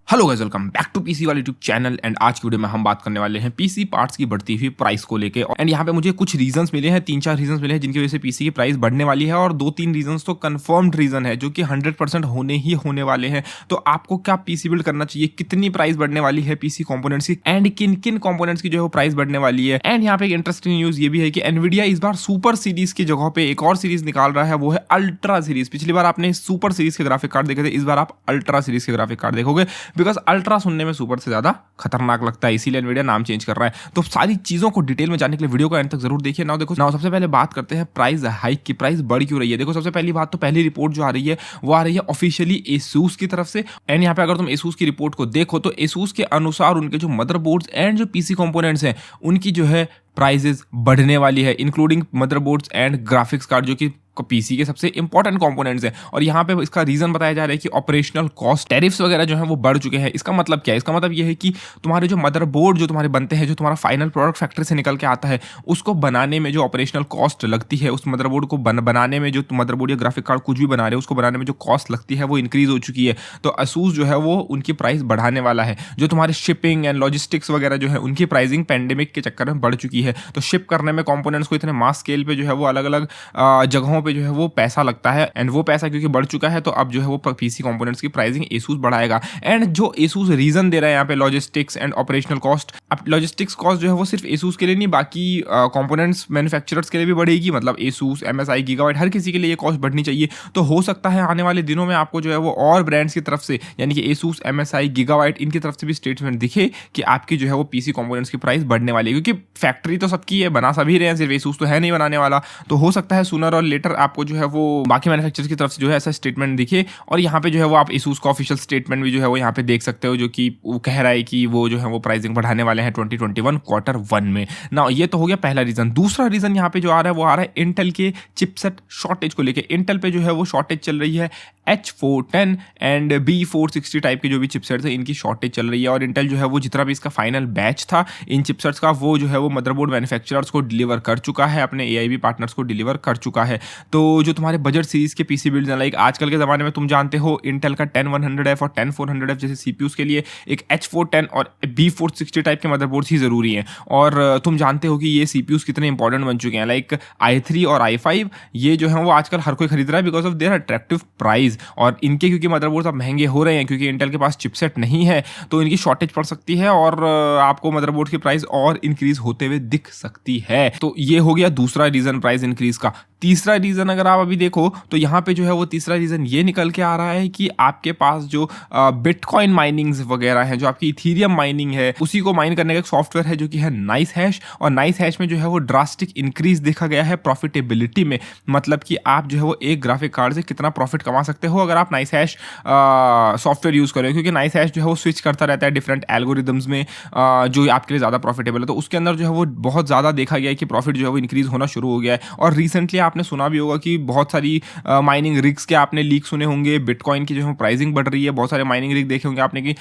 Hello guys, welcome back to PC वाले YouTube channel. And आज की वीडियो में हम बात करने वाले हैं पीसी पार्ट्स की बढ़ती हुई प्राइस को लेके। एंड यहाँ पे मुझे कुछ रीजंस मिले हैं, 3-4 रीजंस मिले हैं जिनकी वजह से पीसी की प्राइस बढ़ने वाली है, और 2-3 रीजंस तो कंफर्म्ड रीजन है जो कि 100% होने ही होने वाले हैं। तो आपको क्या पीसी बिल्ड करना चाहिए, कितनी प्राइस बढ़ने वाली है पीसी कंपोनेंट्स की, एंड किन किन कंपोनेंट्स की जो है प्राइस बढ़ने वाली है। एंड यहाँ पे एक इंटरेस्टिंग न्यूज ये भी है कि एनवीडिया इस बार सुपर सीरीज की जगह पे एक और सीरीज निकाल रहा है, वो है अल्ट्रा सीरीज। पिछली बार आपने सुपर सीरीज के ग्राफिक कार्ड देखे थे, इस बार आप अल्ट्रा सीरीज के ग्राफिक कार्ड देखोगे, बिकॉज अल्ट्रा में सुपर से ज्यादा खतरनाक लगता है, इसीलिए एनवीडिया नाम चेंज कर रहा है। तो सारी चीजों को डिटेल में जानने के लिए वीडियो को एंड तक जरूर देखिए। नाउ देखो, सबसे पहले बात करते हैं प्राइस हाइक की, प्राइस बढ़ क्यों रही है। देखो, सबसे पहली बात तो पहली रिपोर्ट जो आ रही है वो आ रही है ऑफिशियली एसूस की तरफ से। एंड यहाँ पे अगर तुम एसूस की रिपोर्ट को देखो तो एसूस के अनुसार उनके जो मदरबोर्ड्स एंड जो पीसी कंपोनेंट्स हैं उनकी जो है प्राइसेस बढ़ने वाली है, including motherboards and graphics card जो कि पीसी के सबसे इंपॉर्टेंट कंपोनेंट्स हैं। और यहाँ पे इसका रीजन बताया जा रहा है कि ऑपरेशनल कॉस्ट, टैरिफ्स वगैरह जो है वो बढ़ चुके हैं। इसका मतलब क्या है? इसका मतलब ये है कि तुम्हारे जो मदरबोर्ड जो तुम्हारे बनते हैं, जो तुम्हारा फाइनल प्रोडक्ट फैक्ट्री से निकल के आता है, उसको बनाने में जो ऑपरेशनल कॉस्ट लगती है, उस मदरबोर्ड को बनाने में, जो मदरबोर्ड या ग्राफिक कार्ड कुछ भी बना रहे हो उसको बनाने में जो कॉस्ट लगती है वो इंक्रीज हो चुकी है। तो असूस जो है वो उनकी प्राइस बढ़ाने वाला है। जो तुम्हारे शिपिंग एंड लॉजिस्टिक्स वगैरह जो है उनकी प्राइसिंग पेंडेमिक के चक्कर में बढ़ चुकी है। तो शिप करने में कंपोनेंट्स को इतने मास स्केल पे जो है वो अलग अलग जगहों पे जो है वो पैसा लगता है, एंड वो पैसा क्योंकि बढ़ चुका है तो अब जो है वो पीसी कंपोनेंट्स की प्राइसिंग एसूस बढ़ाएगा। एंड जो एसूस रीजन दे रहा है यहाँ पे लॉजिस्टिक्स एंड ऑपरेशनल कॉस्ट, अब लॉजिस्टिक्स कॉस्ट जो है वो सिर्फ एसूस के लिए नहीं, बाकी कंपोनेंट्स मैन्युफैक्चरर्स के लिए भी बढ़ेगी। मतलब एसूस, एमएसआई, गीगाबाइट, हर किसी के लिए ये कॉस्ट बढ़नी चाहिए। तो हो सकता है आने वाले दिनों में आपको जो है वो और ब्रांड्स की तरफ से, यानी कि एसूस, एमएसआई, गीगाबाइट, इनकी तरफ से भी स्टेटमेंट दिखे कि आपकी जो है वो पीसी कंपोनेंट्स की प्राइस बढ़ने वाली है। क्योंकि फैक्ट्री तो सबकी है, बना सभी रहे हैं, सिर्फ एसूस तो है नहीं बनाने वाला। तो हो सकता है सूनर और लेटर आपको जो है वो बाकी मैन्युफैक्चरर्स की तरफ से जो है ऐसा स्टेटमेंट दिखे। और यहाँ पे जो है वो आप एसूस का ऑफिशियल स्टेटमेंट भी जो है वो यहाँ पे देख सकते हो, जो कि वो कह रहा है कि वो जो है वो प्राइसिंग बढ़ाने वाले हैं 2021 Q1 में ना। ये तो हो गया पहला रीजन। दूसरा रीजन यहाँ पे जो आ रहा है वो आ रहा है इंटेल के चिपसेट शॉर्टेज को लेके। इंटेल पे जो है वो शॉर्टेज चल रही है, H410 एंड B460 टाइप के जो भी चिपसेट्स है इनकी शॉर्टेज चल रही है। और इंटेल जो है वो जितना भी इसका फाइनल बैच था इन चिपसेट्स का, वो जो है वो मदरबोर्ड मैन्युफैक्चरर्स को डिलीवर कर चुका है, अपने AIB पार्टनर्स को डिलीवर कर चुका है। तो जो तुम्हारे बजट सीरीज के पीसी बिल्ड, लाइक आजकल के ज़माने में तुम जानते हो इंटेल का 10100F और 10400F जैसे CPUs के लिए एक H410 और B460 टाइप के मदरबोर्ड्स ही ज़रूरी हैं। और तुम जानते हो कि ये CPUs कितने इंपॉर्टेंट बन चुके हैं। लाइक i3 और i5 ये जो है वो आजकल हर कोई खरीद रहा है because of their attractive price. और इनके क्योंकि मदरबोर्ड्स अब महंगे हो रहे हैं, क्योंकि इंटेल के पास चिपसेट नहीं है, तो इनकी शॉर्टेज पड़ सकती है और आपको मदरबोर्ड की प्राइस और इंक्रीज होते हुए दिख सकती है। तो ये हो गया दूसरा रीजन प्राइस इंक्रीज का। तीसरा रीजन अगर आप अभी देखो तो यहाँ पे जो है वो तीसरा रीजन ये निकल के आ रहा है कि आपके पास जो बिटकॉइन माइनिंग्स वगैरह है, जो आपकी इथीरियम माइनिंग है, उसी को माइन करने का एक सॉफ्टवेयर है जो कि है नाइस हैश। और नाइस हैश में जो है वो ड्रास्टिक इंक्रीज देखा गया है प्रॉफिटेबिलिटी में। मतलब कि आप जो है वो एक ग्राफिक कार्ड से कितना प्रॉफिट कमा सकते हो अगर आप नाइस हैश सॉफ्टवेयर यूज करें, क्योंकि नाइस हैश जो है वो स्विच करता रहता है डिफरेंट एल्गोरिदम्स में जो आपके लिए ज़्यादा प्रॉफिटेबल है। तो उसके अंदर जो है वो बहुत ज़्यादा देखा गया है कि प्रॉफिट जो है वो इंक्रीज होना शुरू हो गया है। और रिसेंटली आपने सुना भी होगा कि बहुत सारी माइनिंग रिग्स के आपने लीक सुने होंगे, बिटकॉइन की जो है प्राइसिंग बढ़ रही है। बहुत सारे माइनिंग रिग देखे होंगे आपने कि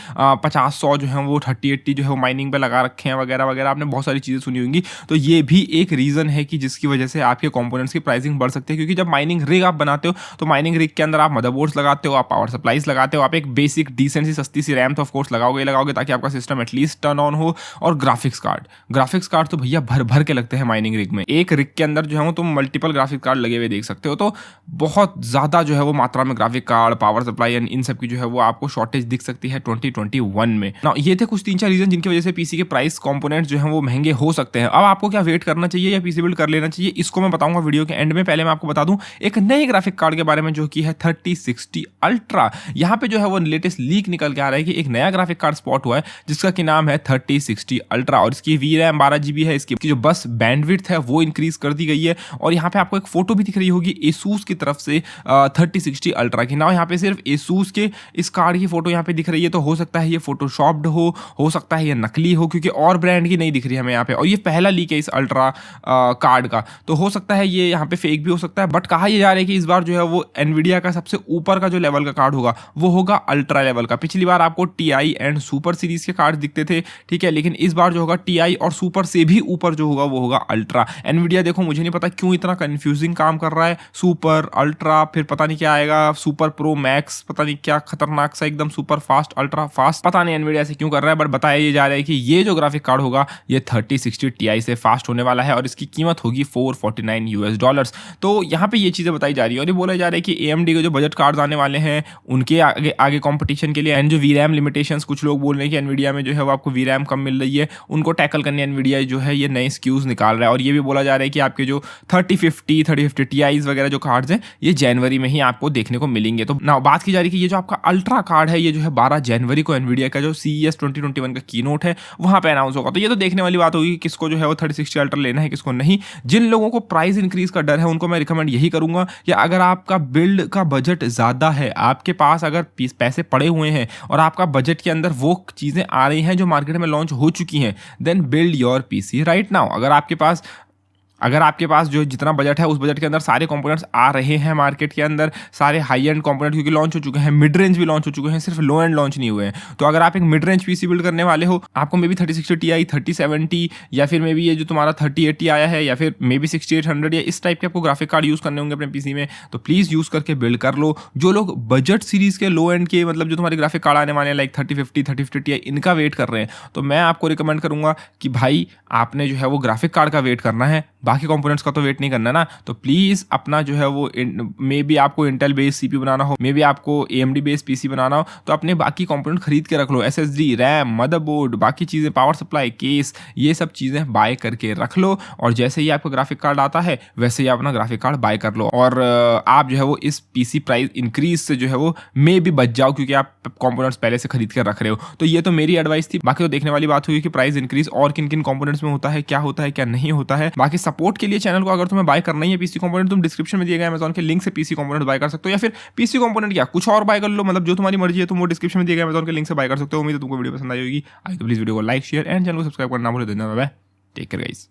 50-100 जो है वो 30-80 जो है वो माइनिंग पे लगा रखे हैं वगैरह वगैरह, आपने बहुत सारी चीज़ें सुनी होंगी। तो ये भी एक रीज़न है कि जिसकी वजह से आपके कंपोनेंट्स की प्राइसिंग बढ़ सकती है। क्योंकि जब माइनिंग रिग आप बनाते हो तो माइनिंग रिग के अंदर आप मदरबोर्ड्स लगाते हो, आप पावर सप्लाईज लगाते हो, आप एक बेसिक डिसेंट सी सस्ती सी रैम तो ऑफ कोर्स लगाओगे ताकि आपका सिस्टम एटलीस्ट टर्न ऑन हो। और ग्राफिक्स कार्ड तो भैया भर भर के लगते हैं माइनिंग रिग में। एक रिग के अंदर जो है वो तुम मल्टीपल ग्राफिक कार्ड लगे हुए देख सकते हो। तो बहुत ज़्यादा जो है वो मात्रा में graphic card, power supply and in सब की जो है वो आपको शॉर्टेज दिख सकती है 2021 में ना। ये थे कुछ 3-4 रीजन जिनकी वजह से पीसी के प्राइस कंपोनेंट्स जो है वो महंगे हो सकते हैं। अब आपको क्या वेट करना चाहिए या पीसी बिल्ड कर लेना चाहिए, इसको मैं बताऊंगा वीडियो के एंड में। पहले मैं आपको बता दूं एक नए ग्राफिक कार्ड के बारे में जो कि है 3060 अल्ट्रा। यहाँ पे जो है वो लेटेस्ट लीक निकल के आ रहा है कि एक नया ग्राफिक कार्ड स्पॉट हुआ है जिसका कि नाम है 3060 अल्ट्रा। और इसकी VRAM 12GB है, इसकी जो बस बैंडविड्थ है वो इंक्रीज कर दी गई है। और यहाँ पे आपको एक फोटो भी दिख रही होगी एसूस की तरफ से 3060 अल्ट्रा की। ना यहाँ पे सिर्फ एसूस के इस कार्ड की फोटो यहाँ पे दिख रही है, तो हो सकता है ये फोटोशॉप्ड हो सकता है ये नकली हो, क्योंकि और ब्रांड की नहीं दिख रही है हमें यहाँ पे। और ये पहला लीक है इस अल्ट्रा कार्ड का, तो हो सकता है ये यहाँ पे फेक भी हो सकता है। बट कहा यह जा रहा है कि इस बार जो है वो एनवीडिया का सबसे ऊपर का जो लेवल का कार्ड होगा वो होगा अल्ट्रा लेवल का। पिछली बार आपको TI एंड सुपर सीरीज के कार्ड दिखते थे, ठीक है, लेकिन इस बार जो होगा TI और सुपर से भी ऊपर जो होगा वो होगा अल्ट्रा। एनवीडिया देखो मुझे नहीं पता क्यों इतना कंफ्यूज कंफ्यूजिंग काम कर रहा है। सुपर, अल्ट्रा, फिर पता नहीं क्या आएगा, सुपर प्रो मैक्स, पता नहीं क्या खतरनाक सा एकदम सुपर फास्ट, अल्ट्रा फास्ट, पता नहीं एनवीडिया से क्यों कर रहा है, बट बताया ये जा रहा है कि ये जो ग्राफिक कार्ड होगा ये 3060 Ti से फास्ट होने वाला है और इसकी कीमत होगी $449। तो यहाँ पे ये चीज़ें बताई जा रही है और ये बोला जा रहा है कि AMD के जो बजट कार्ड्स आने वाले हैं उनके आगे आगे कंपटीशन के लिए एंड जो VRAM लिमिटेशंस, कुछ लोग बोल रहे हैं कि एनवीडिया में जो है वो आपको VRAM कम मिल रही है, उनको टैकल करने एनवीडिया जो है ये नए SKUs निकाल रहा है। और ये भी बोला जा रहा है कि आपके जो 3050 Ti's वगैरह जो कार्ड्स हैं ये जनवरी में ही आपको देखने को मिलेंगे। तो ना बात की जा रही है कि ये जो आपका अल्ट्रा कार्ड है ये जो है 12 जनवरी को एनवीडिया का जो CES 2021 का कीनोट है वहां पे अनाउंस होगा। तो ये तो देखने वाली बात होगी कि किसको जो है वो 3060 अल्ट्रा लेना है, किसको नहीं। जिन लोगों को प्राइस इंक्रीज का डर है उनको मैं रिकमेंड यही करूंगा कि अगर आपका बिल्ड का बजट ज्यादा है, आपके पास अगर पैसे पड़े हुए हैं और आपका बजट के अंदर वो चीजें आ रही हैं जो मार्केट में लॉन्च हो चुकी हैं, then build your PC right now. अगर आपके पास जो जितना बजट है उस बजट के अंदर सारे कंपोनेंट्स आ रहे हैं मार्केट के अंदर, सारे हाई एंड कंपोनेंट क्योंकि लॉन्च हो चुके हैं, मिड रेंज भी लॉन्च हो चुके हैं, सिर्फ लो एंड लॉन्च नहीं हुए हैं। तो अगर आप एक मिड रेंज PC बिल्ड करने वाले हो, आपको मे बी 3060 Ti, 3070 या फिर मे बी ये जो तुम्हारा 3080 आया है या फिर मे बी 6800 या इस टाइप के आपको ग्राफिक कार्ड यूज़ करने होंगे अपने PC में, तो प्लीज़ यूज़ करके बिल्ड कर लो। जो लोग बजट सीरीज़ के लो एंड के मतलब जो तुम्हारे ग्राफिक कार्ड आने वाले हैं लाइक 3050 Ti इनका वेट कर रहे हैं, तो मैं आपको रिकमेंड करूँगा कि भाई आपने जो है वो ग्राफिक कार्ड का वेट करना है, बाकी कंपोनेंट्स का तो वेट नहीं करना ना। तो प्लीज़ अपना जो है वो मे बी आपको इंटेल बेस्ड CPU बनाना हो, मे बी आपको AMD बेस्ड PC बनाना हो, तो अपने बाकी कंपोनेंट खरीद के रख लो। SSD, रैम, मदरबोर्ड, बाकी चीज़ें, पावर सप्लाई, केस, ये सब चीज़ें बाय करके रख लो और जैसे ही आपका ग्राफिक कार्ड आता है वैसे ही अपना ग्राफिक कार्ड बाय कर लो और आप जो है वो इस PC प्राइस इंक्रीज से जो है वो मे भी बच जाओ क्योंकि आप कंपोनेंट्स पहले से खरीद कर रख रहे हो। तो ये तो मेरी एडवाइस थी। बाकी तो देखने वाली बात हुई कि प्राइस इंक्रीज और किन किन कंपोनेंट्स में होता है, क्या नहीं होता है। बाकी सपोर्ट के लिए चैनल को अगर तुम्हें बाय करना ही है PC कंपोनेंट, तुम डिस्क्रिप्शन में दिए गए अमेज़न के लिंक से PC कंपोनेंट बाय कर सकते हो या फिर PC कंपोनेंट क्या कुछ और बाय कर लो, मतलब जो तुम्हारी मर्जी है तुम वो डिस्क्रिप्शन में दिए गए अमेज़न के लिंक से बाय कर सकते हो। उम्मीद है तुमको वीडियो पसंद आई होगी। तो प्लीज वीडियो को लाइक, शेयर एंड चैनल को सब्सक्राइब करना भूले। धन्यवाद, टेक केयर गाइस।